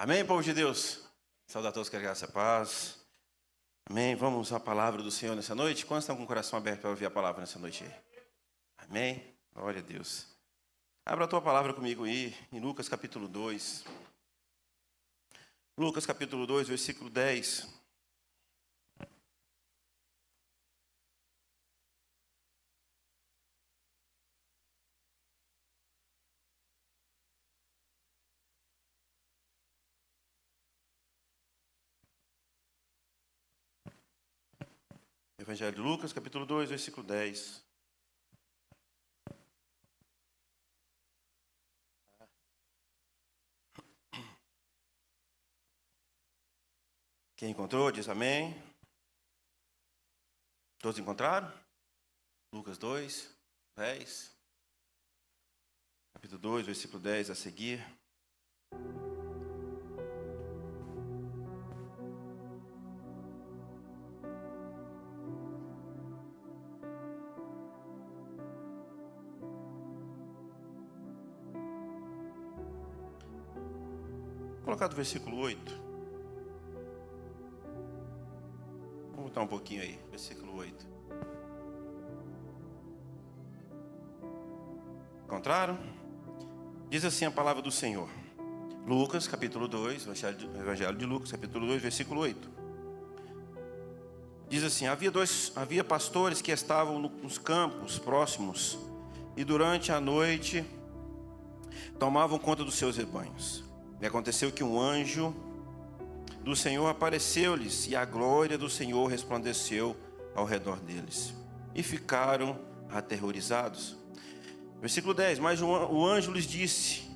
Amém, povo de Deus? Saúde a todos que a graça e a paz. Amém. Vamos à palavra do Senhor nessa noite. Quantos estão com o coração aberto para ouvir a palavra nessa noite aí? Amém. Glória a Deus. Abra a tua palavra comigo aí, em Lucas capítulo 2. Lucas capítulo 2, versículo 10. Evangelho de Lucas, capítulo 2, versículo 10. Quem encontrou, diz amém. Todos encontraram? Lucas 2, 10. Capítulo 2, versículo 10 a seguir. Colocado o versículo 8. Vamos botar um pouquinho aí, versículo 8. Encontraram? Diz assim a palavra do Senhor. Lucas, capítulo 2, Evangelho de Lucas, capítulo 2, versículo 8. Diz assim: havia pastores que estavam nos campos próximos e durante a noite tomavam conta dos seus rebanhos. E aconteceu que um anjo do Senhor apareceu-lhes, e a glória do Senhor resplandeceu ao redor deles, e ficaram aterrorizados. Versículo 10: mas o anjo lhes disse: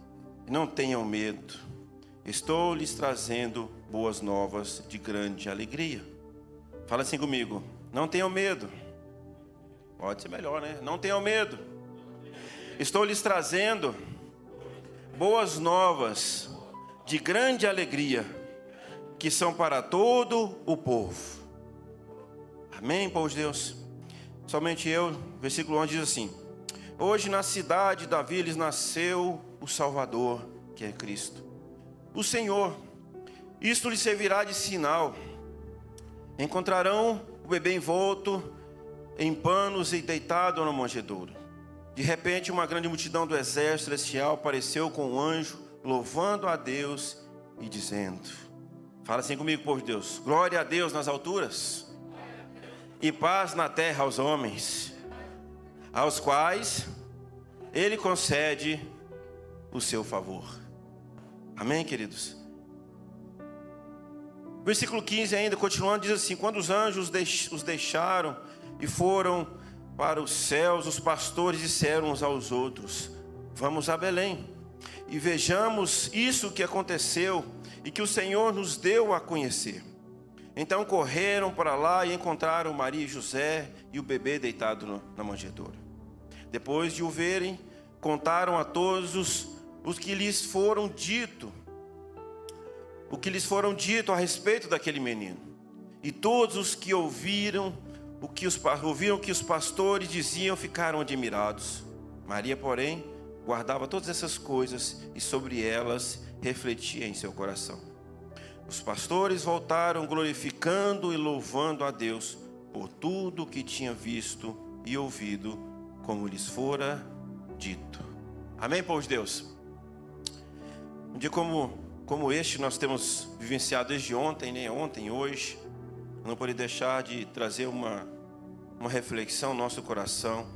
não tenham medo, estou lhes trazendo boas novas de grande alegria. Fala assim comigo: não tenham medo. Pode ser melhor, né? Não tenham medo, estou lhes trazendo boas novas de grande alegria, que são para todo o povo. Amém, povo de Deus? Somente eu, versículo 11 diz assim: hoje na cidade de Davi lhes nasceu o Salvador, que é Cristo, o Senhor. Isto lhes servirá de sinal: encontrarão o bebê envolto em panos e deitado na manjedoura. De repente uma grande multidão do exército celestial apareceu com um anjo, louvando a Deus e dizendo... Fala assim comigo, povo de Deus: glória a Deus nas alturas e paz na terra aos homens, aos quais Ele concede o seu favor. Amém, queridos? Versículo 15 ainda, continuando, diz assim: quando os anjos os deixaram e foram para os céus, os pastores disseram uns aos outros: vamos a Belém e vejamos isso que aconteceu e que o Senhor nos deu a conhecer. Então correram para lá e encontraram Maria e José e o bebê deitado na manjedoura. Depois de o verem, contaram a todos os que lhes foram dito, a respeito daquele menino. E todos os que ouviram que os pastores diziam ficaram admirados. Maria, porém, guardava todas essas coisas e sobre elas refletia em seu coração. Os pastores voltaram glorificando e louvando a Deus por tudo o que tinha visto e ouvido, como lhes fora dito. Amém, povo de Deus? Um dia como este nós temos vivenciado desde ontem, né? Ontem, hoje. Eu não poderia deixar de trazer uma reflexão no nosso coração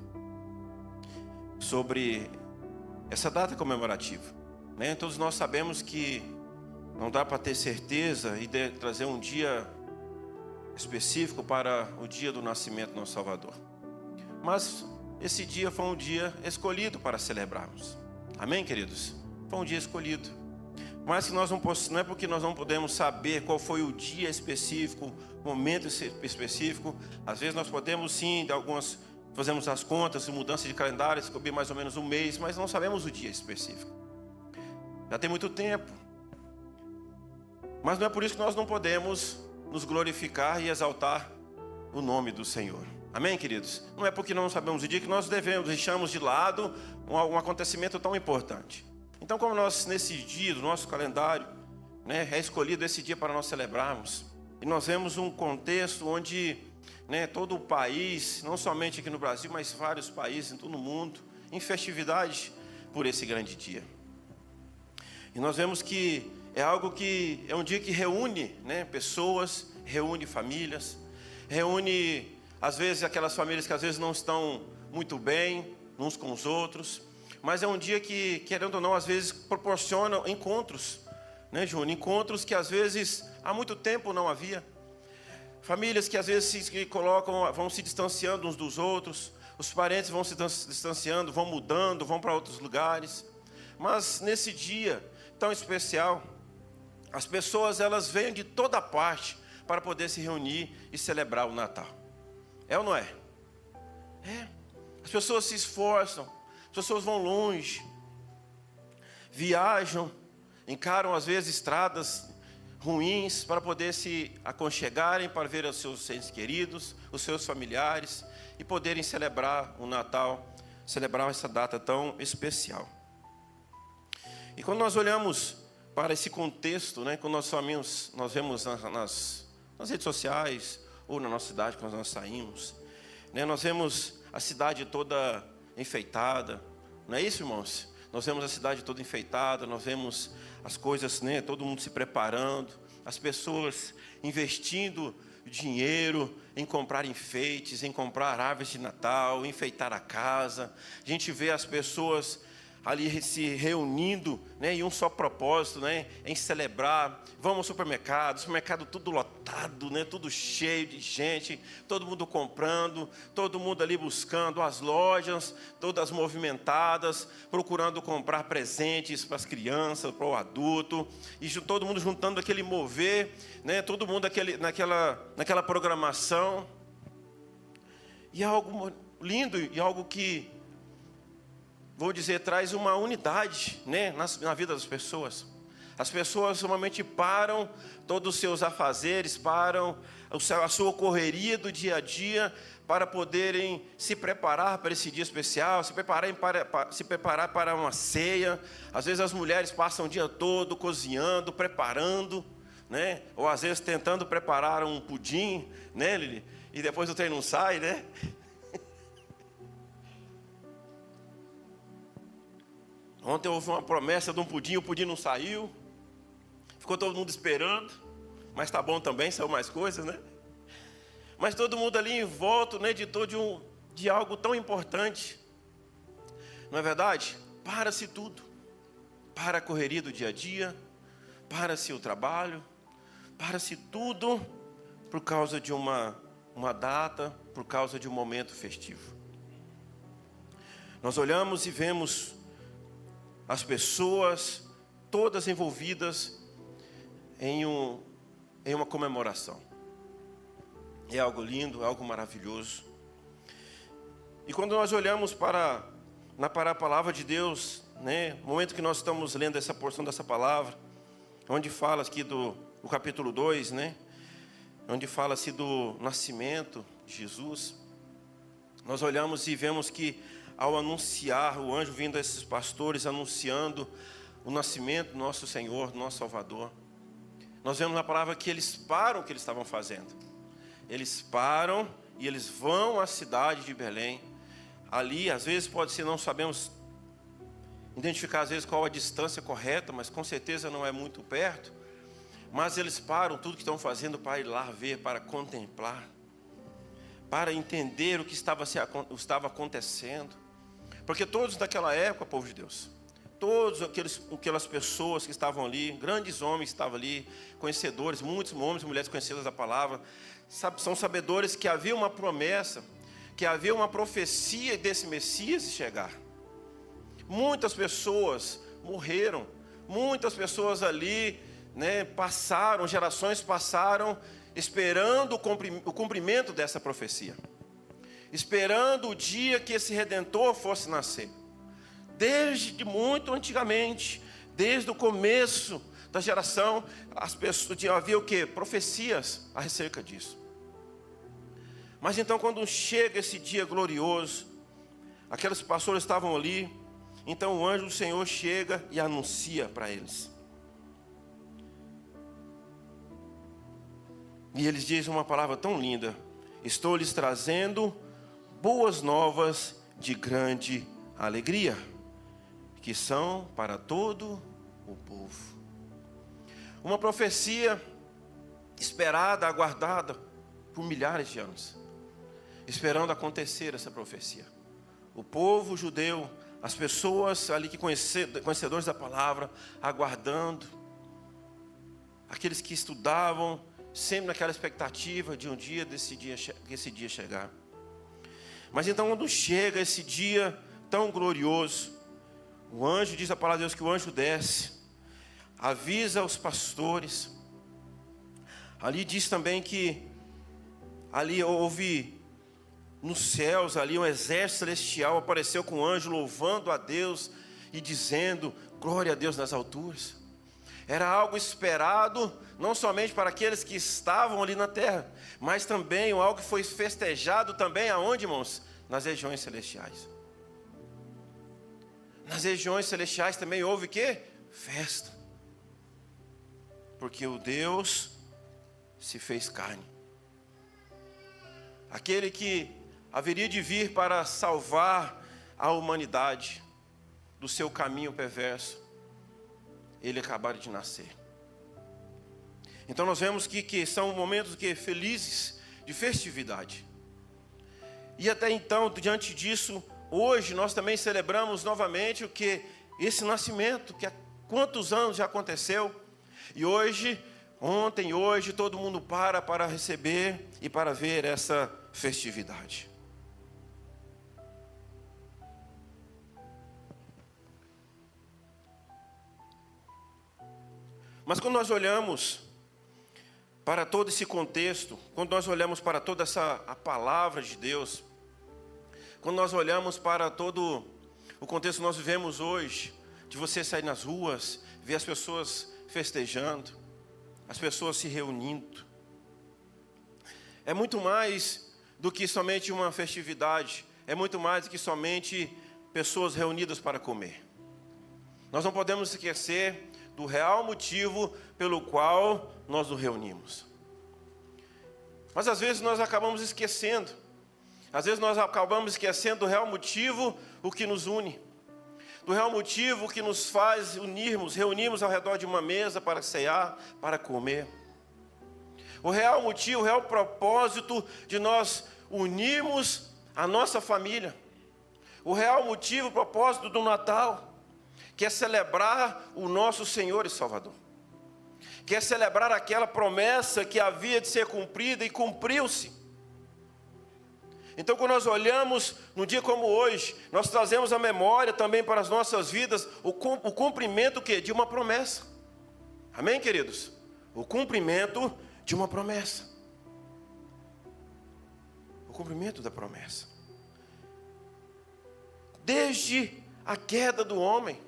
sobre essa data comemorativa. Todos nós sabemos que não dá para ter certeza e trazer um dia específico para o dia do nascimento do nosso Salvador. Mas esse dia foi um dia escolhido para celebrarmos. Amém, queridos? Foi um dia escolhido. Mas que não é porque nós não podemos saber qual foi o dia específico, o momento específico. Às vezes nós podemos sim, fazemos as contas, mudança de calendário, descobrir mais ou menos um mês, mas não sabemos o dia específico. Já tem muito tempo. Mas não é por isso que nós não podemos nos glorificar e exaltar o nome do Senhor. Amém, queridos? Não é porque não sabemos o dia que nós deixamos de lado um acontecimento tão importante. Então, como nós, nesse dia do nosso calendário, né, é escolhido esse dia para nós celebrarmos. E nós vemos um contexto onde, né, todo o país, não somente aqui no Brasil, mas vários países em todo o mundo, em festividade por esse grande dia. E nós vemos que é um dia que reúne, né, pessoas, reúne famílias, reúne às vezes aquelas famílias que às vezes não estão muito bem uns com os outros, mas é um dia que, querendo ou não, às vezes proporciona encontros, né, Júnior? Encontros que às vezes há muito tempo não havia. Famílias que às vezes se colocam, vão se distanciando uns dos outros, os parentes vão se distanciando, vão mudando, vão para outros lugares. Mas nesse dia tão especial, as pessoas elas vêm de toda parte para poder se reunir e celebrar o Natal. É ou não é? É. As pessoas se esforçam, as pessoas vão longe, viajam, encaram às vezes estradas ruins para poder se aconchegarem, para ver os seus entes queridos, os seus familiares e poderem celebrar o Natal, celebrar essa data tão especial. E quando nós olhamos para esse contexto, né, quando nós vemos nas redes sociais ou na nossa cidade, quando nós saímos, né, nós vemos a cidade toda enfeitada, não é isso, irmãos? Nós vemos a cidade toda enfeitada, nós vemos as coisas, né, todo mundo se preparando, as pessoas investindo dinheiro em comprar enfeites, em comprar árvores de Natal, enfeitar a casa. A gente vê as pessoas ali se reunindo, né, em um só propósito, né, em celebrar. Vamos ao supermercado tudo lotado, né, tudo cheio de gente, todo mundo comprando, todo mundo ali buscando, as lojas todas movimentadas, procurando comprar presentes para as crianças, para o adulto, e todo mundo juntando aquele mover, né, todo mundo naquela programação. E é algo lindo e algo que, vou dizer, traz uma unidade, né, na vida das pessoas. As pessoas normalmente param todos os seus afazeres, param a sua correria do dia a dia para poderem se preparar para esse dia especial, se preparar para uma ceia. Às vezes as mulheres passam o dia todo cozinhando, preparando, né, ou às vezes tentando preparar um pudim, né, Lili? E depois o trem não sai, né? Ontem houve uma promessa de um pudim, o pudim não saiu. Ficou todo mundo esperando. Mas está bom também, saiu mais coisas, né? Mas todo mundo ali em volta, né, de algo tão importante. Não é verdade? Para-se tudo. Para a correria do dia a dia. Para-se o trabalho. Para-se tudo por causa de uma data, por causa de um momento festivo. Nós olhamos e vemos as pessoas todas envolvidas em uma comemoração. É algo lindo, é algo maravilhoso. E quando nós olhamos para a palavra de Deus, né, no momento que nós estamos lendo essa porção dessa palavra, onde fala aqui do capítulo 2, né, onde fala-se do nascimento de Jesus, nós olhamos e vemos que ao anunciar, o anjo vindo a esses pastores, anunciando o nascimento do nosso Senhor, do nosso Salvador, nós vemos na palavra que eles param o que eles estavam fazendo. Eles param e eles vão à cidade de Belém. Ali, às vezes pode ser, não sabemos identificar às vezes qual a distância correta, mas com certeza não é muito perto. Mas eles param tudo que estão fazendo para ir lá ver, para contemplar, para entender o que estava acontecendo. Porque todos daquela época, povo de Deus, todas aquelas pessoas que estavam ali, grandes homens que estavam ali, conhecedores, muitos homens e mulheres conhecidas da palavra, são sabedores que havia uma promessa, que havia uma profecia desse Messias chegar. Muitas pessoas morreram, muitas pessoas ali, né, gerações passaram esperando o cumprimento dessa profecia, esperando o dia que esse Redentor fosse nascer. Desde muito antigamente, desde o começo da geração, as pessoas havia o quê? Profecias acerca disso. Mas então, quando chega esse dia glorioso, aqueles pastores estavam ali, então o anjo do Senhor chega e anuncia para eles. E eles dizem uma palavra tão linda: estou lhes trazendo boas novas de grande alegria, que são para todo o povo. Uma profecia esperada, aguardada por milhares de anos, esperando acontecer essa profecia. O povo judeu, as pessoas ali que conhecedores da palavra, aguardando, aqueles que estudavam, sempre naquela expectativa de um dia, esse dia chegar. Mas então, quando chega esse dia tão glorioso, o anjo, diz a palavra de Deus que o anjo desce, avisa os pastores. Ali diz também que ali houve nos céus, ali um exército celestial apareceu com um anjo louvando a Deus e dizendo: glória a Deus nas alturas. Era algo esperado, não somente para aqueles que estavam ali na terra, mas também algo que foi festejado também aonde, irmãos? Nas regiões celestiais. Nas regiões celestiais também houve o quê? Festa. Porque o Deus se fez carne. Aquele que haveria de vir para salvar a humanidade do seu caminho perverso, ele acabara de nascer. Então nós vemos que são momentos felizes, de festividade. E até então, diante disso, hoje nós também celebramos novamente o que? Esse nascimento, que há quantos anos já aconteceu. E hoje, ontem, hoje, todo mundo para receber e para ver essa festividade. Mas quando nós olhamos para todo esse contexto, quando nós olhamos para toda a palavra de Deus, quando nós olhamos para todo o contexto que nós vivemos hoje, de você sair nas ruas, ver as pessoas festejando, as pessoas se reunindo, é muito mais do que somente uma festividade, é muito mais do que somente pessoas reunidas para comer. Nós não podemos esquecer do real motivo pelo qual nós nos reunimos. Mas às vezes nós acabamos esquecendo. Às vezes nós acabamos esquecendo do real motivo, o que nos une. Do real motivo que nos faz reunirmos ao redor de uma mesa para cear, para comer. O real motivo, o real propósito de nós unirmos a nossa família. O real motivo, o propósito do Natal, que é celebrar o nosso Senhor e Salvador. Que é celebrar aquela promessa que havia de ser cumprida e cumpriu-se. Então, quando nós olhamos num dia como hoje, nós trazemos a memória também para as nossas vidas o cumprimento de uma promessa. Amém, queridos? O cumprimento de uma promessa. O cumprimento da promessa. Desde a queda do homem,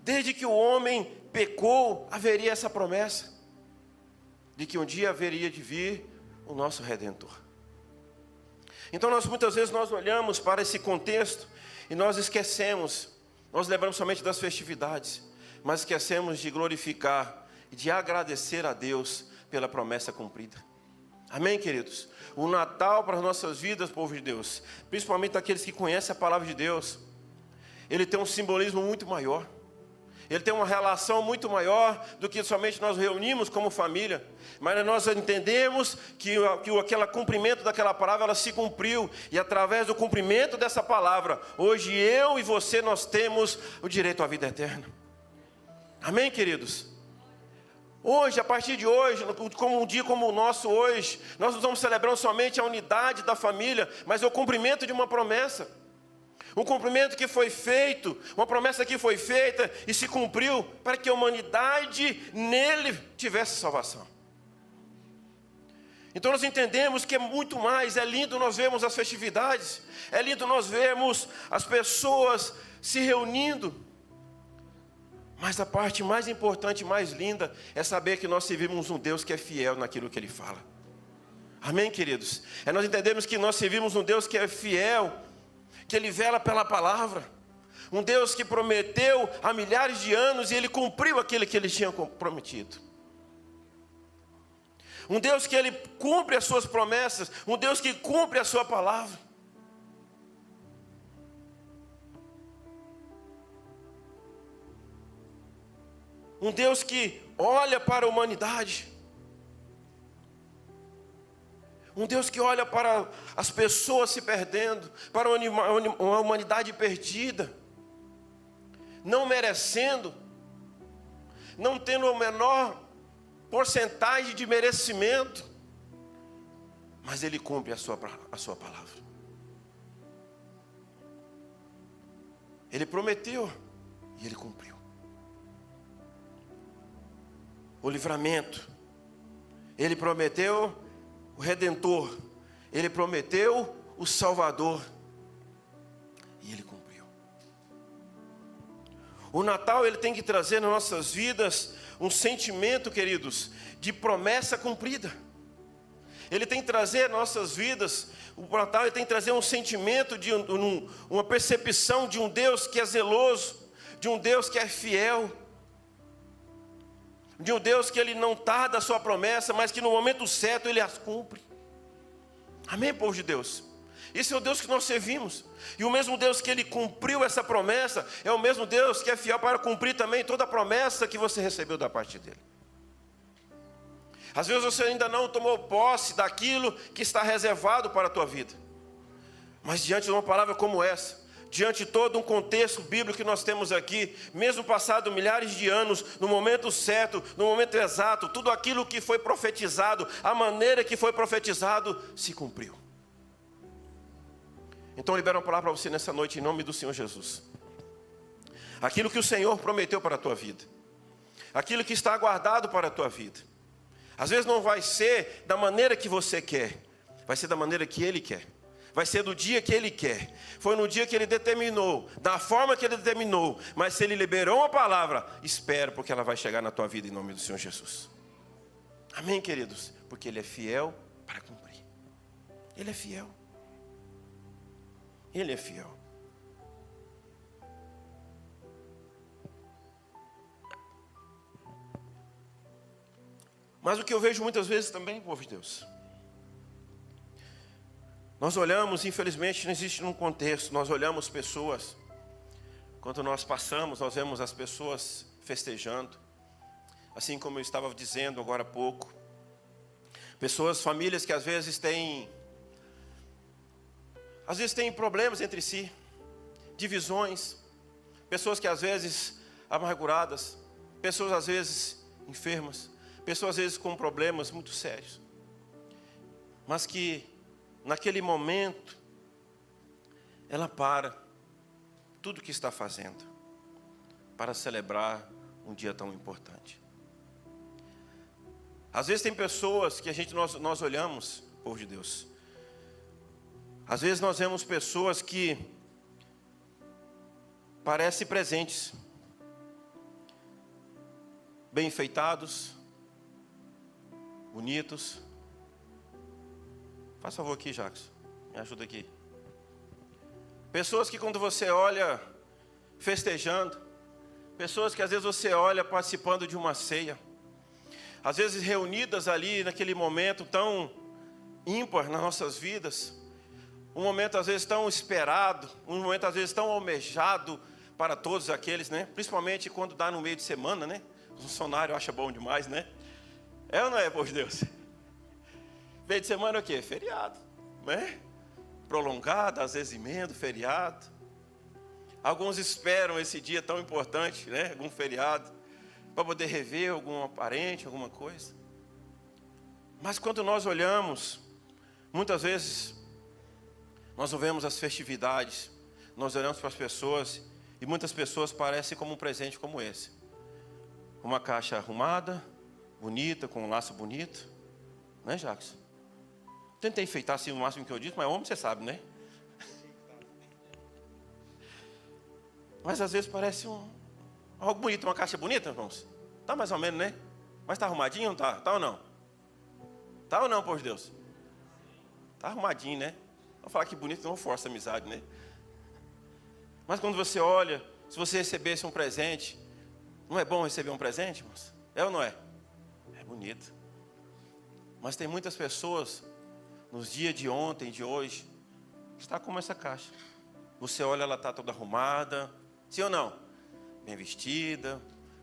desde que o homem pecou, haveria essa promessa de que um dia haveria de vir o nosso Redentor. Então muitas vezes nós olhamos para esse contexto e nós esquecemos, nós lembramos somente das festividades, mas esquecemos de glorificar e de agradecer a Deus pela promessa cumprida. Amém, queridos? O Natal para as nossas vidas, povo de Deus, principalmente aqueles que conhecem a palavra de Deus, ele tem um simbolismo muito maior. Ele tem uma relação muito maior do que somente nós reunimos como família. Mas nós entendemos que aquele cumprimento daquela palavra, ela se cumpriu. E através do cumprimento dessa palavra, hoje eu e você, nós temos o direito à vida eterna. Amém, queridos? Hoje, a partir de hoje, como um dia como o nosso hoje, nós não estamos celebrando somente a unidade da família, mas o cumprimento de uma promessa. Um cumprimento que foi feito, uma promessa que foi feita e se cumpriu para que a humanidade nele tivesse salvação. Então nós entendemos que é muito mais, é lindo nós vermos as festividades, é lindo nós vermos as pessoas se reunindo. Mas a parte mais importante, mais linda, é saber que nós servimos um Deus que é fiel naquilo que Ele fala. Amém, queridos? Nós entendemos que nós servimos um Deus que é fiel, que Ele vela pela palavra, um Deus que prometeu há milhares de anos e Ele cumpriu aquilo que Ele tinha prometido. Um Deus que Ele cumpre as suas promessas. Um Deus que cumpre a sua palavra. Um Deus que olha para a humanidade. Um Deus que olha para as pessoas se perdendo, para uma humanidade perdida, não merecendo, não tendo a menor porcentagem de merecimento, mas Ele cumpre a sua palavra. Ele prometeu e Ele cumpriu. O livramento, Ele prometeu o Redentor, Ele prometeu o Salvador, e Ele cumpriu. O Natal, ele tem que trazer nas nossas vidas um sentimento, queridos, de promessa cumprida. Ele tem que trazer nas nossas vidas, o Natal ele tem que trazer um sentimento de uma percepção de um Deus que é zeloso, de um Deus que é fiel, de um Deus que Ele não tarda a sua promessa, mas que no momento certo Ele as cumpre. Amém, povo de Deus? Esse é o Deus que nós servimos. E o mesmo Deus que Ele cumpriu essa promessa, é o mesmo Deus que é fiel para cumprir também toda a promessa que você recebeu da parte dEle. Às vezes você ainda não tomou posse daquilo que está reservado para a tua vida. Mas diante de uma palavra como essa, diante de todo um contexto bíblico que nós temos aqui, mesmo passado milhares de anos, no momento certo, no momento exato, tudo aquilo que foi profetizado, a maneira que foi profetizado, se cumpriu. Então eu libero uma palavra para você nessa noite, em nome do Senhor Jesus. Aquilo que o Senhor prometeu para a tua vida, aquilo que está aguardado para a tua vida, às vezes não vai ser da maneira que você quer, vai ser da maneira que Ele quer. Vai ser do dia que Ele quer. Foi no dia que Ele determinou, da forma que Ele determinou. Mas se Ele liberou uma palavra, espera, porque ela vai chegar na tua vida em nome do Senhor Jesus. Amém, queridos? Porque Ele é fiel para cumprir. Ele é fiel. Ele é fiel. Mas o que eu vejo muitas vezes também, povo de Deus, nós olhamos, infelizmente, não existe um contexto, nós olhamos pessoas, quando nós passamos, nós vemos as pessoas festejando, assim como eu estava dizendo agora há pouco, pessoas, famílias que às vezes têm problemas entre si, divisões, pessoas que às vezes amarguradas, pessoas às vezes enfermas, pessoas às vezes com problemas muito sérios, mas que naquele momento, ela para tudo o que está fazendo para celebrar um dia tão importante. Às vezes tem pessoas que nós olhamos, povo de Deus. Às vezes nós vemos pessoas que parecem presentes, bem enfeitados, bonitos. Faz favor aqui, Jacques. Me ajuda aqui. Pessoas que quando você olha festejando, pessoas que às vezes você olha participando de uma ceia, às vezes reunidas ali naquele momento tão ímpar nas nossas vidas, um momento às vezes tão esperado, um momento às vezes tão almejado para todos aqueles, né? Principalmente quando dá no meio de semana, né? O funcionário acha bom demais, né? É ou não é, povo de Deus? Meio de semana é o quê? Feriado, né? Prolongado, às vezes emenda, feriado. Alguns esperam esse dia tão importante, né? Algum feriado, para poder rever algum parente, alguma coisa. Mas quando nós olhamos, muitas vezes, nós não vemos as festividades, nós olhamos para as pessoas, e muitas pessoas parecem como um presente como esse. Uma caixa arrumada, bonita, com um laço bonito, né, Jacques? Tentei enfeitar assim o máximo que eu disse, mas homem você sabe, né? Mas às vezes parece algo bonito, uma caixa bonita, irmãos. Tá mais ou menos, né? Mas tá arrumadinho ou não tá? Tá ou não? Tá ou não, povo de Deus? Tá arrumadinho, né? Vou falar que bonito não força a amizade, né? Mas quando você olha, se você recebesse um presente, não é bom receber um presente, irmãos? É ou não é? É bonito. Mas tem muitas pessoas, nos dias de ontem, de hoje, que está como essa caixa. Você olha, ela está toda arrumada, sim ou não? Bem vestida,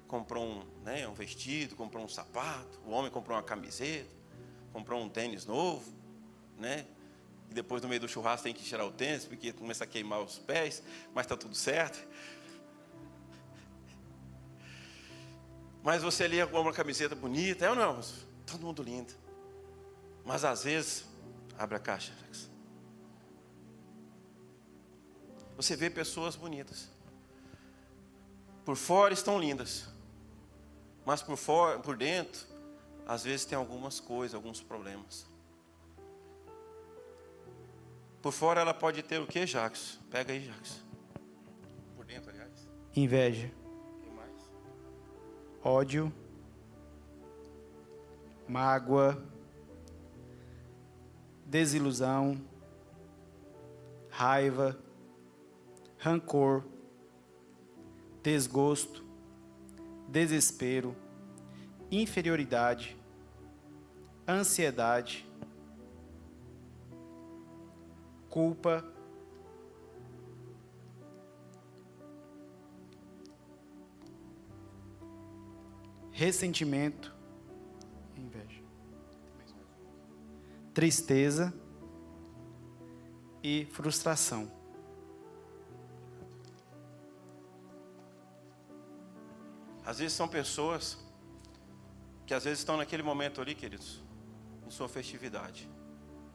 comprou um vestido, comprou um sapato, o homem comprou uma camiseta, comprou um tênis novo, né? E depois no meio do churrasco tem que tirar o tênis, porque começa a queimar os pés, mas está tudo certo. Mas você ali com uma camiseta bonita, é ou não? Todo mundo lindo. Mas às vezes, abre a caixa. Você vê pessoas bonitas. Por fora estão lindas. Mas por dentro, às vezes tem algumas coisas, alguns problemas. Por fora ela pode ter o que, Jacques? Pega aí, Jacques. Por dentro, aliás. Inveja. O que mais? Ódio. Mágoa. Desilusão. Raiva. Rancor. Desgosto. Desespero. Inferioridade. Ansiedade. Culpa. Ressentimento. Inveja. Tristeza e frustração. Às vezes são pessoas que às vezes estão naquele momento ali, queridos, em sua festividade.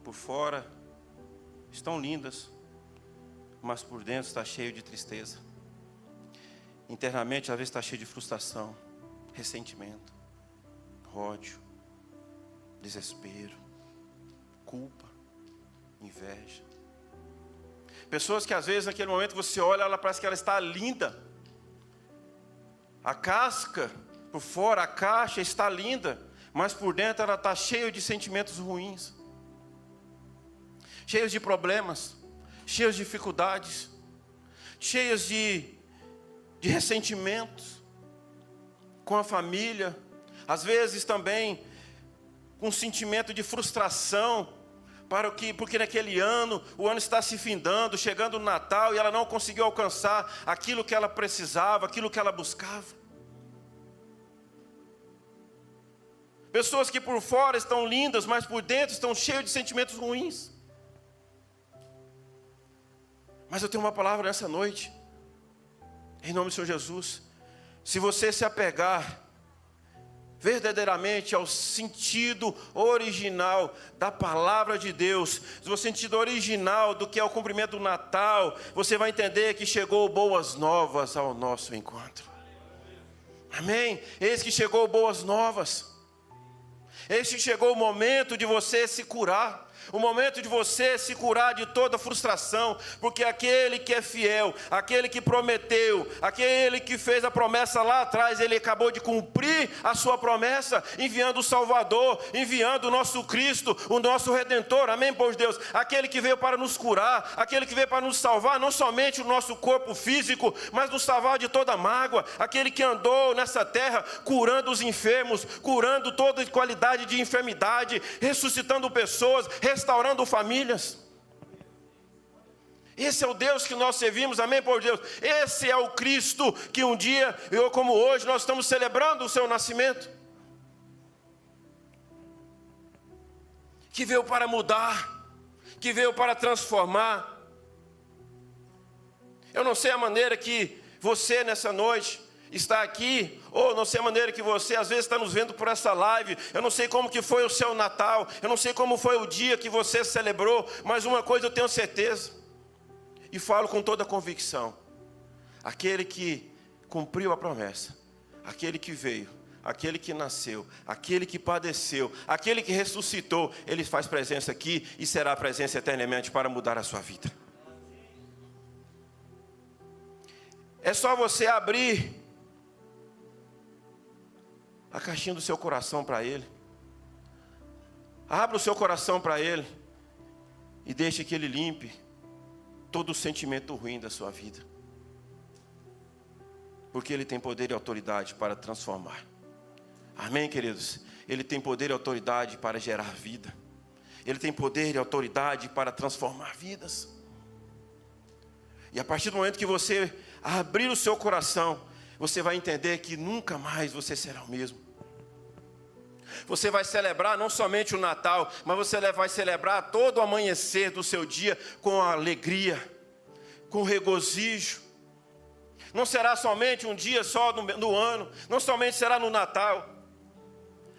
Por fora estão lindas, mas por dentro está cheio de tristeza. Internamente às vezes está cheio de frustração, ressentimento, ódio, desespero, culpa, inveja. Pessoas que às vezes naquele momento você olha, ela parece que ela está linda. A casca, por fora, a caixa está linda, mas por dentro ela está cheia de sentimentos ruins. Cheios de problemas, cheios de dificuldades, cheios de ressentimentos com a família. Às vezes também com um sentimento de frustração, porque naquele ano, o ano está se findando, chegando no Natal, e ela não conseguiu alcançar aquilo que ela precisava, aquilo que ela buscava. Pessoas que por fora estão lindas, mas por dentro estão cheias de sentimentos ruins. Mas eu tenho uma palavra nessa noite, em nome do Senhor Jesus. Se você se apegar verdadeiramente ao sentido original da palavra de Deus, o sentido original do que é o cumprimento do Natal, você vai entender que chegou boas novas ao nosso encontro. Amém? Eis que chegou boas novas. Eis que chegou o momento de você se curar. O momento de você se curar de toda frustração, porque aquele que é fiel, aquele que prometeu, aquele que fez a promessa lá atrás, ele acabou de cumprir a sua promessa, enviando o Salvador, enviando o nosso Cristo, o nosso Redentor, amém, pois Deus, aquele que veio para nos curar, aquele que veio para nos salvar, não somente o nosso corpo físico, mas nos salvar de toda mágoa, aquele que andou nessa terra, curando os enfermos, curando toda qualidade de enfermidade, ressuscitando pessoas, restaurando famílias. Esse é o Deus que nós servimos, amém, por Deus. Esse é o Cristo que um dia, como hoje, nós estamos celebrando o seu nascimento, que veio para mudar, que veio para transformar. Eu não sei a maneira que você nessa noite está aqui, ou não sei a maneira que você às vezes está nos vendo por essa live. Eu não sei como que foi o seu Natal, eu não sei como foi o dia que você celebrou, mas uma coisa eu tenho certeza, e falo com toda a convicção: aquele que cumpriu a promessa, aquele que veio, aquele que nasceu, aquele que padeceu, aquele que ressuscitou, ele faz presença aqui e será presença eternamente para mudar a sua vida. É só você abrir a caixinha do seu coração para Ele. Abra o seu coração para Ele e deixe que Ele limpe todo o sentimento ruim da sua vida, porque Ele tem poder e autoridade para transformar. Amém, queridos? Ele tem poder e autoridade para gerar vida. Ele tem poder e autoridade para transformar vidas. E a partir do momento que você abrir o seu coração, você vai entender que nunca mais você será o mesmo. Você vai celebrar não somente o Natal, mas você vai celebrar todo o amanhecer do seu dia com alegria, com regozijo. Não será somente um dia só no ano, não somente será no Natal,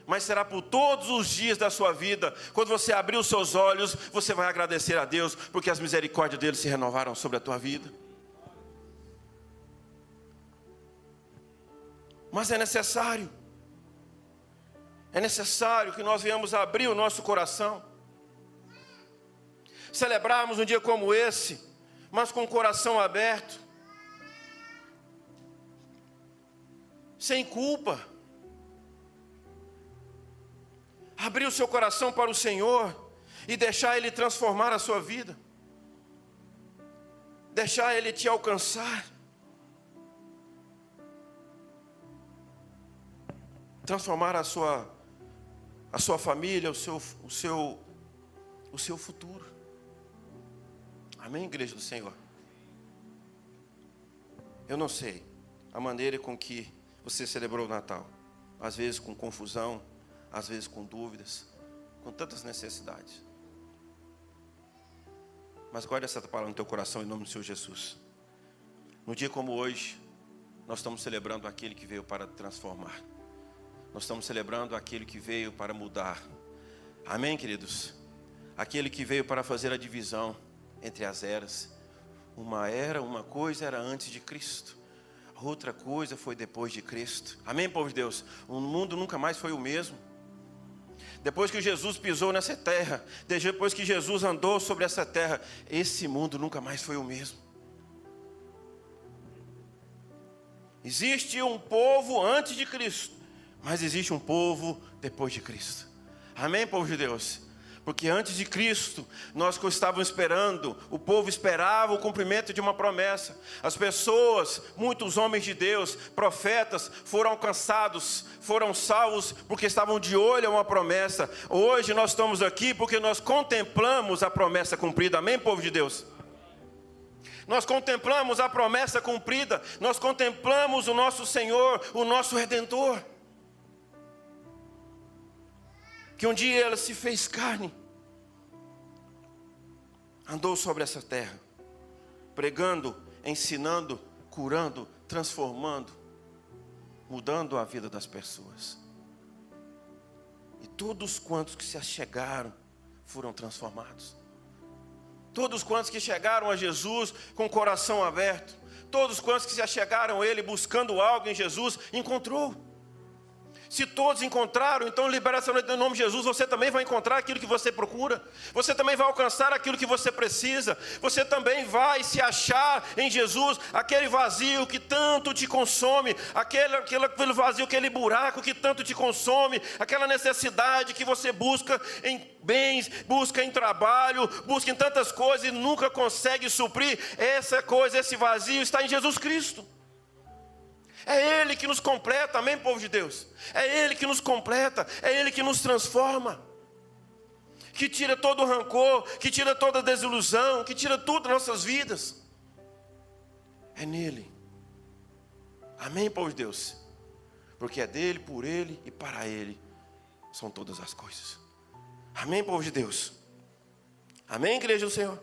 mas será por todos os dias da sua vida. Quando você abrir os seus olhos, você vai agradecer a Deus, porque as misericórdias dele se renovaram sobre a tua vida. Mas é necessário que nós venhamos abrir o nosso coração, celebrarmos um dia como esse, mas com o coração aberto, sem culpa. Abrir o seu coração para o Senhor e deixar Ele transformar a sua vida, deixar Ele te alcançar, transformar a sua família, o seu futuro. Amém, igreja do Senhor? Eu não sei a maneira com que você celebrou o Natal, às vezes com confusão, às vezes com dúvidas, com tantas necessidades. Mas guarde essa palavra no teu coração em nome do Senhor Jesus. No dia como hoje, nós estamos celebrando aquele que veio para transformar. Nós estamos celebrando aquele que veio para mudar. Amém, queridos? Aquele que veio para fazer a divisão entre as eras. Uma coisa era antes de Cristo, outra coisa foi depois de Cristo. Amém, povo de Deus? O mundo nunca mais foi o mesmo. Depois que Jesus pisou nessa terra, depois que Jesus andou sobre essa terra, esse mundo nunca mais foi o mesmo. Existe um povo antes de Cristo, mas existe um povo depois de Cristo. Amém, povo de Deus? Porque antes de Cristo, nós estávamos esperando, o povo esperava o cumprimento de uma promessa. As pessoas, muitos homens de Deus, profetas, foram alcançados, foram salvos, porque estavam de olho a uma promessa. Hoje nós estamos aqui porque nós contemplamos a promessa cumprida. Amém, povo de Deus? Nós contemplamos a promessa cumprida, nós contemplamos o nosso Senhor, o nosso Redentor. Que um dia Ele se fez carne, andou sobre essa terra, pregando, ensinando, curando, transformando, mudando a vida das pessoas. E todos quantos que se achegaram foram transformados. Todos quantos que chegaram a Jesus com o coração aberto, todos quantos que se achegaram a Ele buscando algo em Jesus, encontrou. Se todos encontraram, então libera essa noite em nome de Jesus. Você também vai encontrar aquilo que você procura. Você também vai alcançar aquilo que você precisa. Você também vai se achar em Jesus. Aquele vazio que tanto te consome, aquele vazio, aquele buraco que tanto te consome, aquela necessidade que você busca em bens, busca em trabalho, busca em tantas coisas e nunca consegue suprir. Essa coisa, esse vazio está em Jesus Cristo. É Ele que nos completa, amém, povo de Deus? É Ele que nos completa, é Ele que nos transforma, que tira todo o rancor, que tira toda a desilusão, que tira tudo das nossas vidas. É nele, amém, povo de Deus? Porque é dele, por Ele e para Ele são todas as coisas. Amém, povo de Deus? Amém, igreja do Senhor?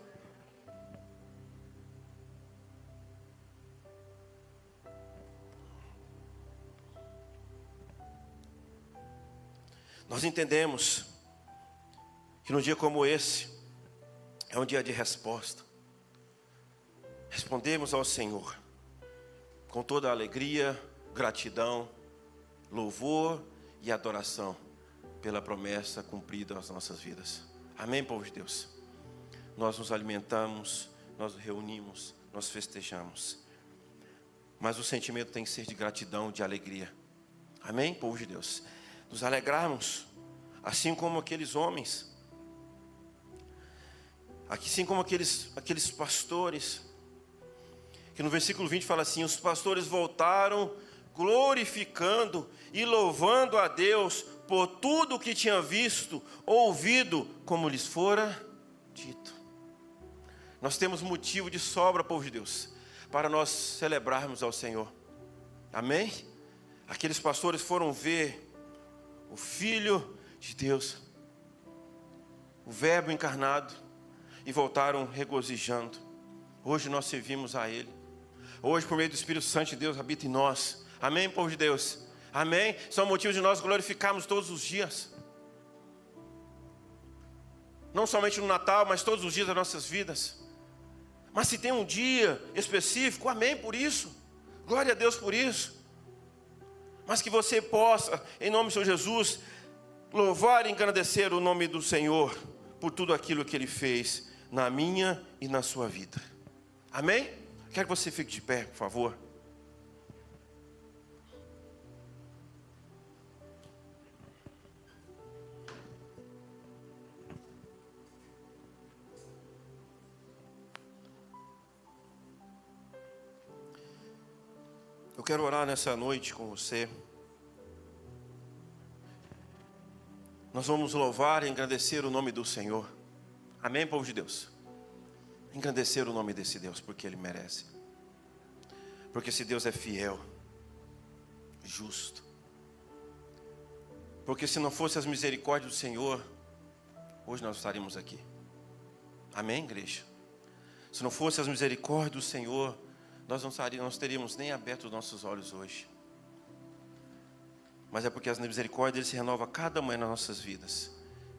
Nós entendemos que num dia como esse, é um dia de resposta. Respondemos ao Senhor com toda a alegria, gratidão, louvor e adoração pela promessa cumprida nas nossas vidas. Amém, povo de Deus? Nós nos alimentamos, nós nos reunimos, nós festejamos. Mas o sentimento tem que ser de gratidão, de alegria. Amém, povo de Deus? Nos alegrarmos, assim como aqueles homens, assim como aqueles pastores, que no versículo 20 fala assim: os pastores voltaram glorificando e louvando a Deus por tudo o que tinha visto, ouvido, como lhes fora dito. Nós temos motivo de sobra, povo de Deus, para nós celebrarmos ao Senhor. Amém? Aqueles pastores foram ver o Filho de Deus, o Verbo encarnado, e voltaram regozijando. Hoje nós servimos a Ele. Hoje, por meio do Espírito Santo de Deus, habita em nós. Amém, povo de Deus? Amém? São motivos de nós glorificarmos todos os dias. Não somente no Natal, mas todos os dias das nossas vidas. Mas se tem um dia específico, amém por isso. Glória a Deus por isso. Mas que você possa, em nome do Senhor Jesus, louvar e engrandecer o nome do Senhor por tudo aquilo que Ele fez na minha e na sua vida. Amém? Quero que você fique de pé, por favor. Eu quero orar nessa noite com você. Nós vamos louvar e engrandecer o nome do Senhor. Amém, povo de Deus? Engrandecer o nome desse Deus, porque Ele merece. Porque esse Deus é fiel, justo. Porque se não fosse as misericórdias do Senhor, hoje nós estaríamos aqui. Amém, igreja? Se não fosse as misericórdias do Senhor, nós não teríamos nem aberto os nossos olhos hoje. Mas é porque as misericórdias dele se renovam cada manhã nas nossas vidas.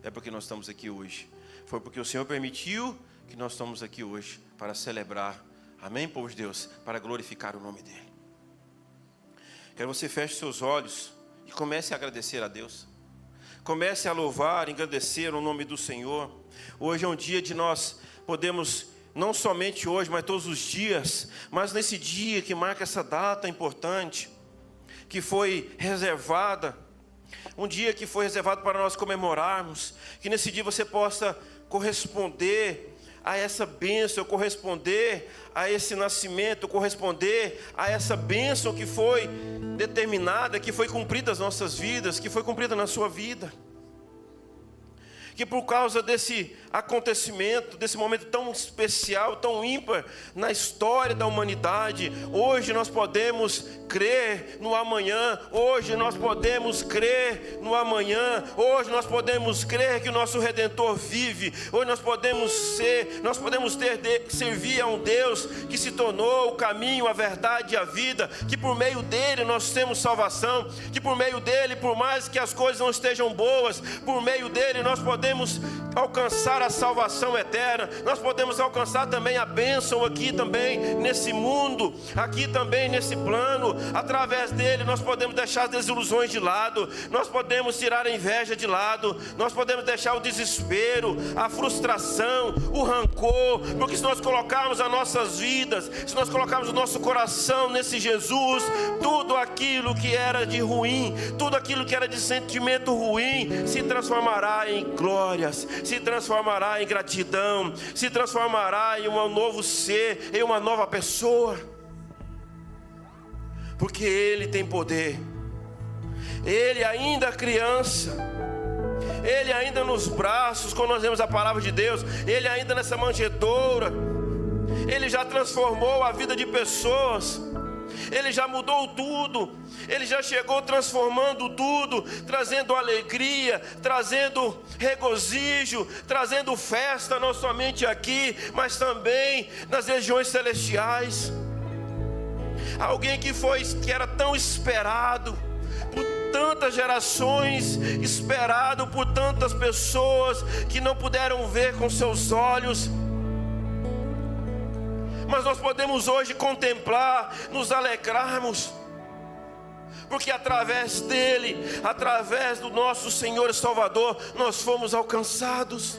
É porque nós estamos aqui hoje. Foi porque o Senhor permitiu que nós estamos aqui hoje para celebrar. Amém, povo de Deus? Para glorificar o nome dele. Quero que você feche seus olhos e comece a agradecer a Deus. Comece a louvar, engrandecer o nome do Senhor. Hoje é um dia de nós podemos, não somente hoje, mas todos os dias, mas nesse dia que marca essa data importante, que foi reservada, um dia que foi reservado para nós comemorarmos, que nesse dia você possa corresponder a essa bênção, corresponder a esse nascimento, corresponder a essa bênção que foi determinada, que foi cumprida nas nossas vidas, que foi cumprida na sua vida. Que por causa desse acontecimento, desse momento tão especial, tão ímpar na história da humanidade, hoje nós podemos crer no amanhã, hoje nós podemos crer no amanhã, hoje nós podemos crer que o nosso Redentor vive, hoje nós podemos servir a um Deus que se tornou o caminho, a verdade e a vida, que por meio dele nós temos salvação, que por meio dele, por mais que as coisas não estejam boas, por meio dele nós podemos alcançar a salvação eterna, nós podemos alcançar também a bênção aqui também nesse mundo, aqui também nesse plano. Através dele nós podemos deixar as desilusões de lado, nós podemos tirar a inveja de lado, nós podemos deixar o desespero, a frustração, o rancor, porque se nós colocarmos as nossas vidas, se nós colocarmos o nosso coração nesse Jesus, tudo aquilo que era de ruim, tudo aquilo que era de sentimento ruim, se transformará em glórias, se transformará em gratidão, se transformará em um novo ser, em uma nova pessoa, porque Ele tem poder. Ele ainda criança, Ele ainda nos braços, quando nós vemos a palavra de Deus, Ele ainda nessa manjedoura, Ele já transformou a vida de pessoas, Ele já mudou tudo, Ele já chegou transformando tudo, trazendo alegria, trazendo regozijo, trazendo festa, não somente aqui, mas também nas regiões celestiais. Alguém que era tão esperado por tantas gerações, esperado por tantas pessoas que não puderam ver com seus olhos, mas nós podemos hoje contemplar, nos alegrarmos, porque através dele, através do nosso Senhor e Salvador, nós fomos alcançados.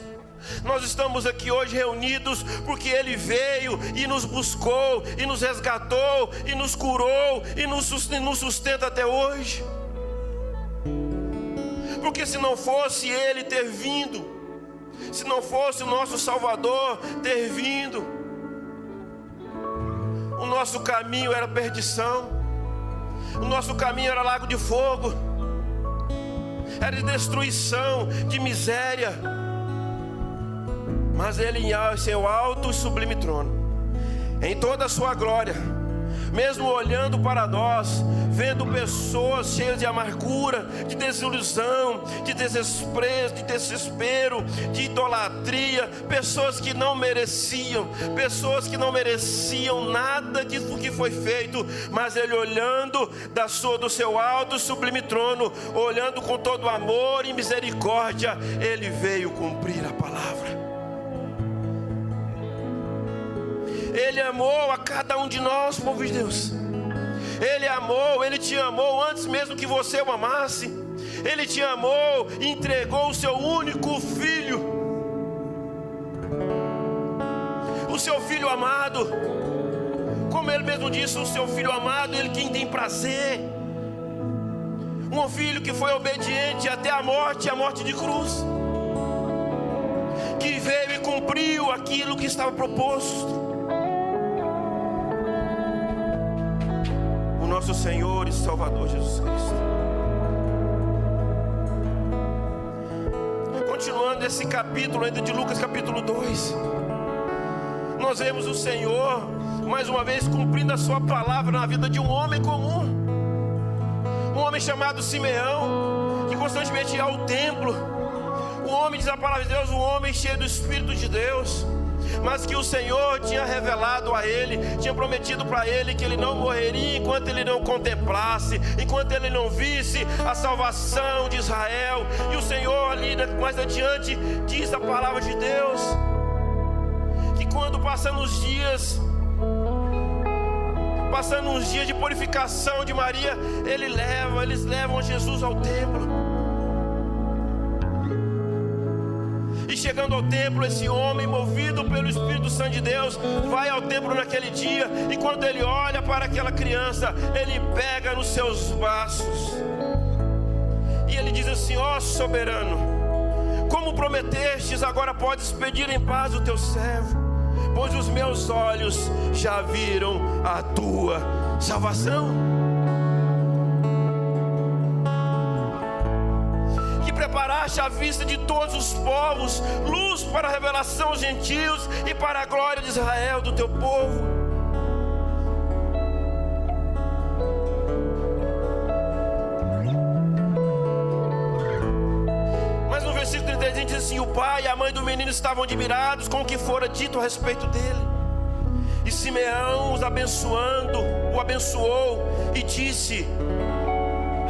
Nós estamos aqui hoje reunidos porque Ele veio e nos buscou, e nos resgatou, e nos curou, e nos sustenta até hoje. Porque se não fosse Ele ter vindo, se não fosse o nosso Salvador ter vindo, o nosso caminho era perdição, o nosso caminho era lago de fogo. era de destruição, de miséria. Mas Ele em seu alto e sublime trono, em toda a sua glória, mesmo olhando para nós, vendo pessoas cheias de amargura, de desilusão, de desespero, de idolatria, pessoas que não mereciam nada disso que foi feito, mas Ele olhando do seu alto e sublime trono, olhando com todo amor e misericórdia, Ele veio cumprir a palavra. Ele amou a cada um de nós, povo de Deus. Ele te amou antes mesmo que você o amasse. Ele te amou e entregou o seu único filho, o seu filho amado. Como Ele mesmo disse, o seu filho amado, Ele quem tem prazer. Um filho que foi obediente até a morte de cruz, que veio e cumpriu aquilo que estava proposto. Nosso Senhor e Salvador Jesus Cristo. Continuando esse capítulo ainda de Lucas capítulo 2, nós vemos o Senhor mais uma vez cumprindo a sua palavra na vida de um homem comum, um homem chamado Simeão, que constantemente ia ao templo. Um homem, diz a palavra de Deus, um homem cheio do Espírito de Deus, mas que o Senhor tinha revelado a ele, tinha prometido para ele que ele não morreria enquanto ele não contemplasse, enquanto ele não visse a salvação de Israel. E o Senhor ali mais adiante diz a palavra de Deus, que quando passando os dias de purificação de Maria, eles levam Jesus ao templo. E chegando ao templo, esse homem, movido pelo Espírito Santo de Deus, vai ao templo naquele dia. E quando ele olha para aquela criança, ele pega nos seus braços e ele diz assim: ó soberano, como prometestes, agora podes pedir em paz o teu servo, pois os meus olhos já viram a tua salvação, preparaste à vista de todos os povos, luz para a revelação aos gentios e para a glória de Israel, do teu povo. Mas no versículo 33 diz assim: o pai e a mãe do menino estavam admirados com o que fora dito a respeito dele. E Simeão, o abençoou e disse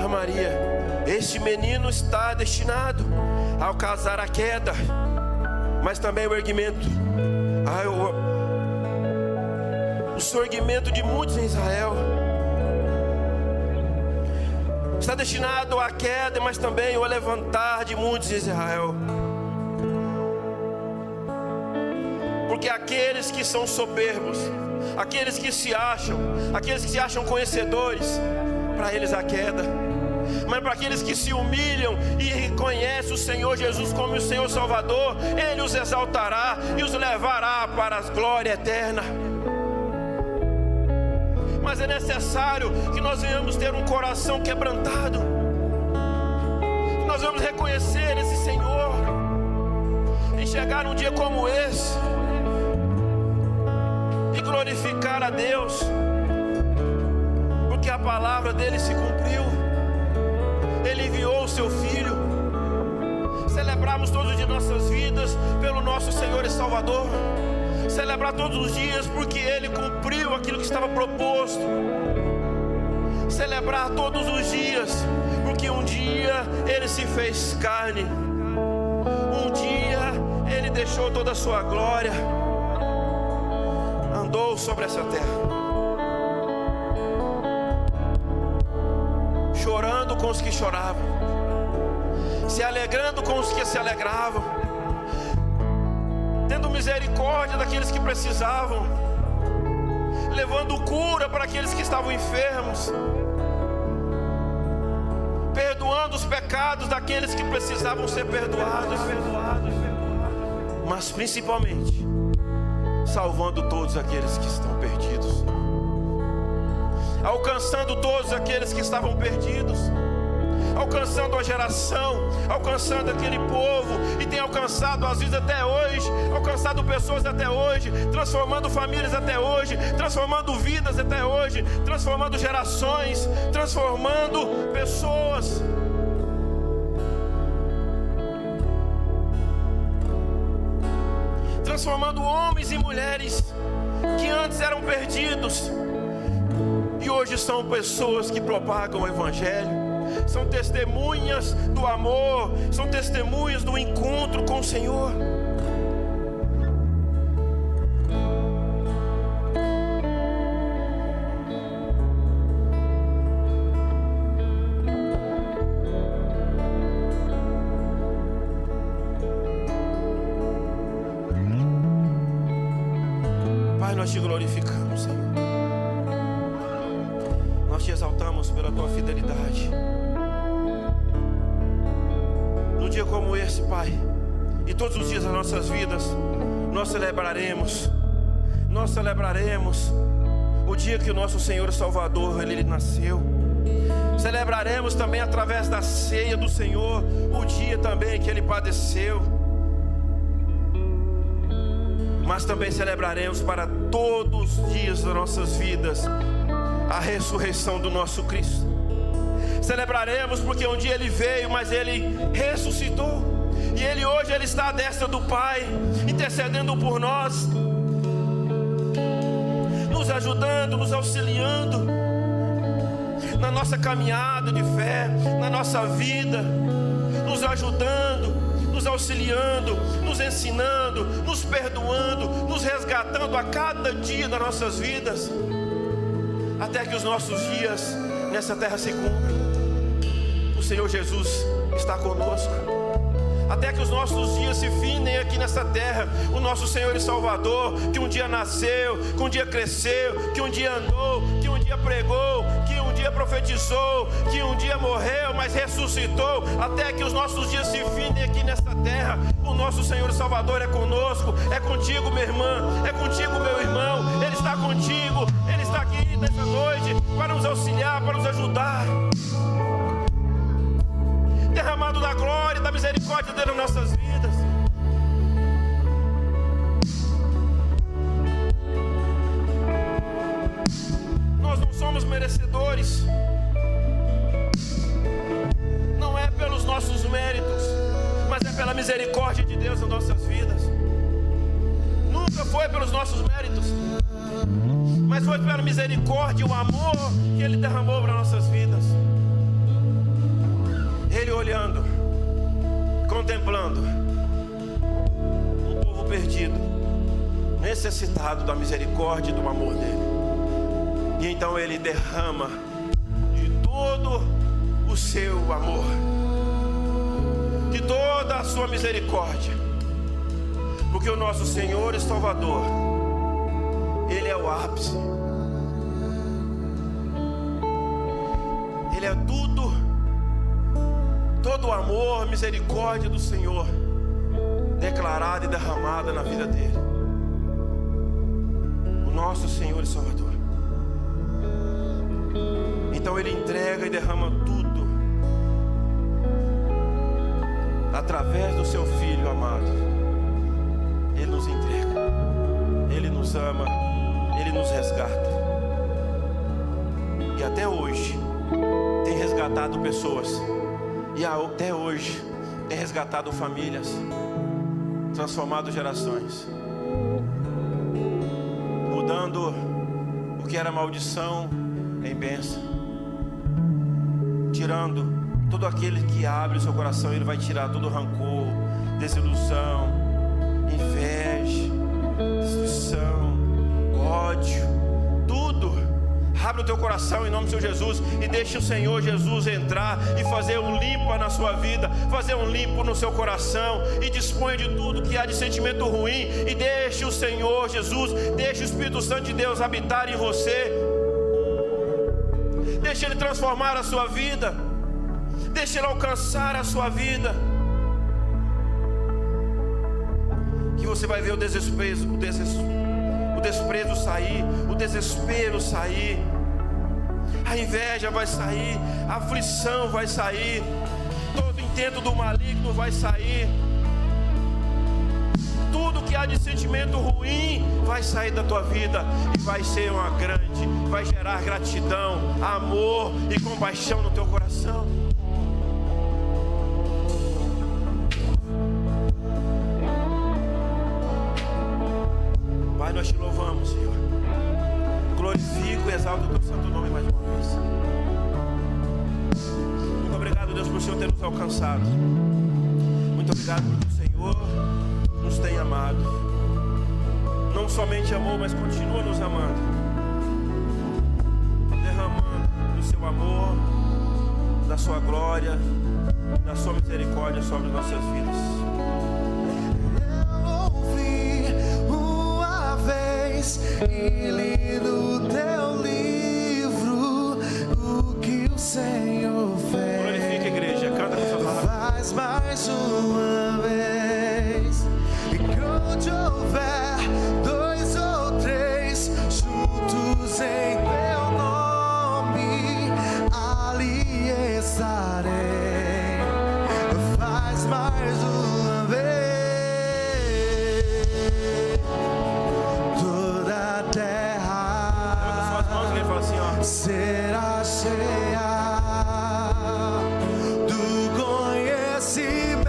a Maria: este menino está destinado a alcançar a queda, mas também o erguimento, o surgimento de muitos em Israel. Está destinado à queda, mas também ao levantar de muitos em Israel. Porque aqueles que são soberbos, aqueles que se acham conhecedores, para eles a queda. Mas para aqueles que se humilham e reconhecem o Senhor Jesus como o Senhor Salvador, Ele os exaltará e os levará para a glória eterna. Mas é necessário que nós venhamos ter um coração quebrantado, que nós vamos reconhecer esse Senhor e chegar num dia como esse e glorificar a Deus, porque a palavra dele se cumpriu. Ele enviou o seu Filho. Celebrarmos todos os dias de nossas vidas pelo nosso Senhor e Salvador. Celebrar todos os dias porque Ele cumpriu aquilo que estava proposto. Celebrar todos os dias porque um dia Ele se fez carne. Um dia Ele deixou toda a sua glória, andou sobre essa terra, chorando com os que choravam, se alegrando com os que se alegravam, tendo misericórdia daqueles que precisavam, levando cura para aqueles que estavam enfermos, perdoando os pecados daqueles que precisavam ser perdoados, mas principalmente salvando todos aqueles que estão perdidos, alcançando todos aqueles que estavam perdidos, alcançando a geração, alcançando aquele povo, e tem alcançado as vidas até hoje, alcançado pessoas até hoje, transformando famílias até hoje, transformando vidas até hoje, transformando gerações, transformando pessoas. Transformando homens e mulheres que antes eram perdidos e hoje são pessoas que propagam o Evangelho, são testemunhas do amor, são testemunhas do encontro com o Senhor. Nós te glorificamos, Senhor. Nós te exaltamos pela tua fidelidade. Num dia como esse, Pai, e todos os dias das nossas vidas, nós celebraremos o dia que o nosso Senhor Salvador, Ele nasceu. Celebraremos também através da ceia do Senhor, o dia também que Ele padeceu. Mas também celebraremos para todos os dias das nossas vidas a ressurreição do nosso Cristo. Celebraremos porque um dia Ele veio, mas Ele ressuscitou, e Ele hoje está à destra do Pai, intercedendo por nós, nos ajudando, nos auxiliando na nossa caminhada de fé, na nossa vida, nos ajudando, nos auxiliando, nos ensinando, nos perdoando, nos resgatando a cada dia das nossas vidas, até que os nossos dias nessa terra se cumpram. O Senhor Jesus está conosco, até que os nossos dias se findem aqui nessa terra. O nosso Senhor e Salvador, que um dia nasceu, que um dia cresceu, que um dia andou, que um dia pregou, que um dia profetizou, que um dia morreu, mas ressuscitou, até que os nossos dias se findem aqui nessa terra. O nosso Senhor e Salvador é conosco, é contigo, minha irmã, é contigo, meu irmão. Ele está contigo, Ele está aqui nessa noite para nos auxiliar, para nos ajudar. Derramado da glória e da misericórdia dele nas nossas vidas. Nós não somos merecedores, não é pelos nossos méritos, mas é pela misericórdia de Deus nas nossas vidas. Nunca foi pelos nossos méritos, mas foi pela misericórdia e o amor que Ele derramou para nossas vidas. Ele olhando, contemplando um povo perdido, necessitado da misericórdia e do amor dele. E então Ele derrama de todo o seu amor, de toda a sua misericórdia, porque o nosso Senhor e Salvador, Ele é o ápice, Ele é tudo. Todo o amor, misericórdia do Senhor declarada e derramada na vida dele. O nosso Senhor e Salvador. Então Ele entrega e derrama tudo através do seu Filho amado. Ele nos entrega, Ele nos ama, Ele nos resgata. E até hoje tem resgatado pessoas. E até hoje tem resgatado famílias, transformado gerações, mudando o que era maldição em bênção, tirando todo aquele que abre o seu coração. Ele vai tirar todo rancor, desilusão, inveja, destruição, ódio, tudo. Abre o teu coração em nome do Senhor Jesus e deixe o Senhor Jesus entrar e fazer um limpo na sua vida, fazer um limpo no seu coração, e disponha de tudo que há de sentimento ruim, e deixe o Senhor Jesus, deixe o Espírito Santo de Deus habitar em você. Deixe Ele transformar a sua vida, deixe Ele alcançar a sua vida, que você vai ver o desprezo sair, o desespero sair. A inveja vai sair, a aflição vai sair, todo intento do maligno vai sair. Tudo que há de sentimento ruim vai sair da tua vida e vai ser vai gerar gratidão, amor e compaixão no teu coração. Pai, nós te louvamos, Senhor. Glorifico e exalto o teu santo nome mais uma vez. Muito obrigado, Deus, por o Senhor ter nos alcançado. Muito obrigado porque o Senhor nos tem amado. Não somente amou, mas continua nos amando, derramando do seu amor, da sua glória, da sua misericórdia sobre nossas vidas. Eu ouvi uma vez e li no teu livro o que o Senhor fez. Glorifica a igreja, canta com sua palavra. Faz mais uma vez. E onde houver dois ou três juntos em teu nome, ali estarei. Faz mais uma vez. Toda a terra Levanta suas mãos e ele fala assim, ó. será cheia do conhecimento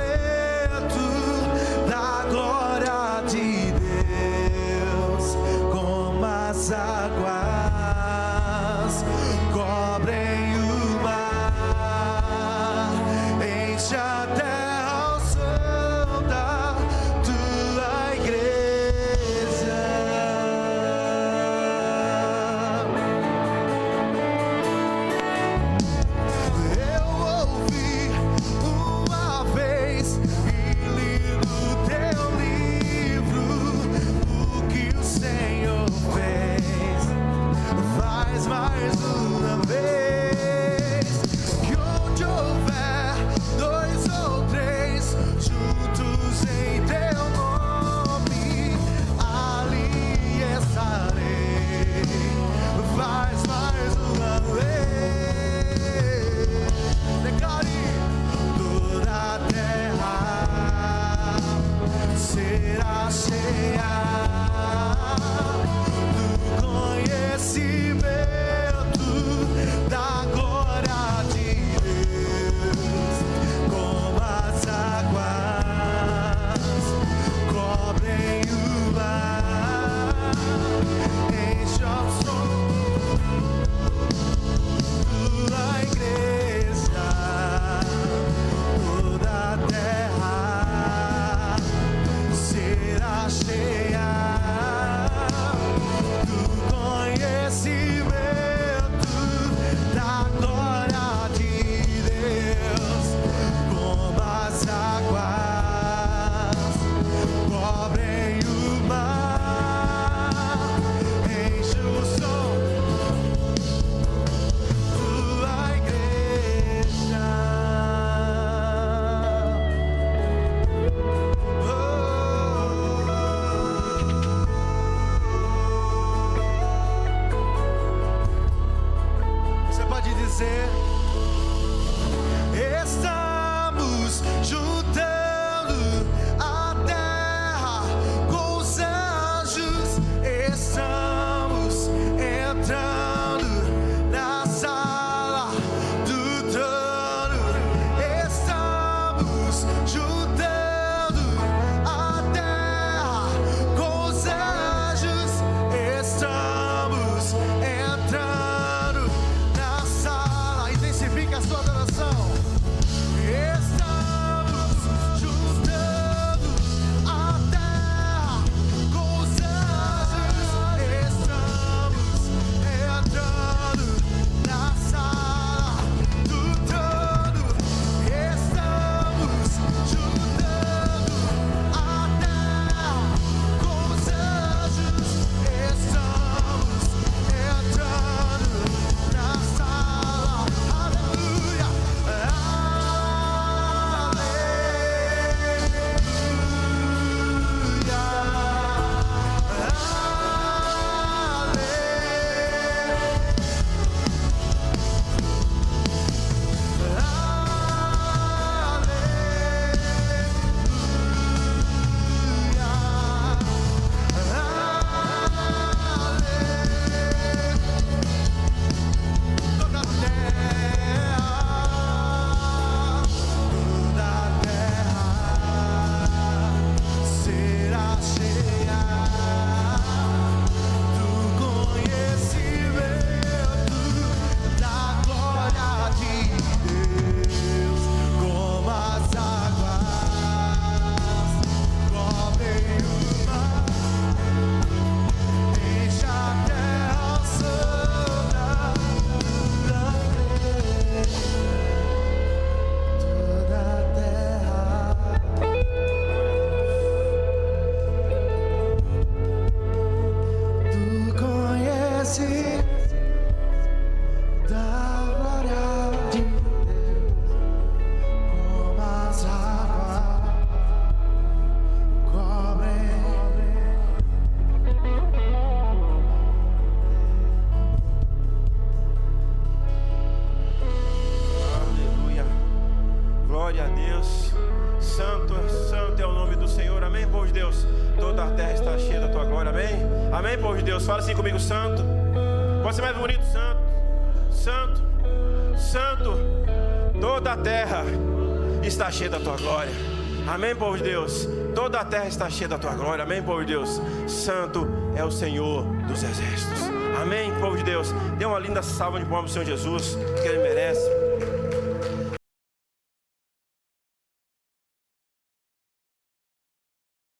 Glória a Deus. Santo, santo é o nome do Senhor. Amém, povo de Deus. Toda a terra está cheia da tua glória. Amém. Amém, povo de Deus. Fala assim comigo, santo. Pode ser mais bonito, santo. Santo, santo. Toda a terra está cheia da tua glória. Amém, povo de Deus. Toda a terra está cheia da tua glória. Amém, povo de Deus. Santo é o Senhor dos exércitos. Amém, povo de Deus. Dê uma linda salva de palmas ao Senhor Jesus, que Ele merece.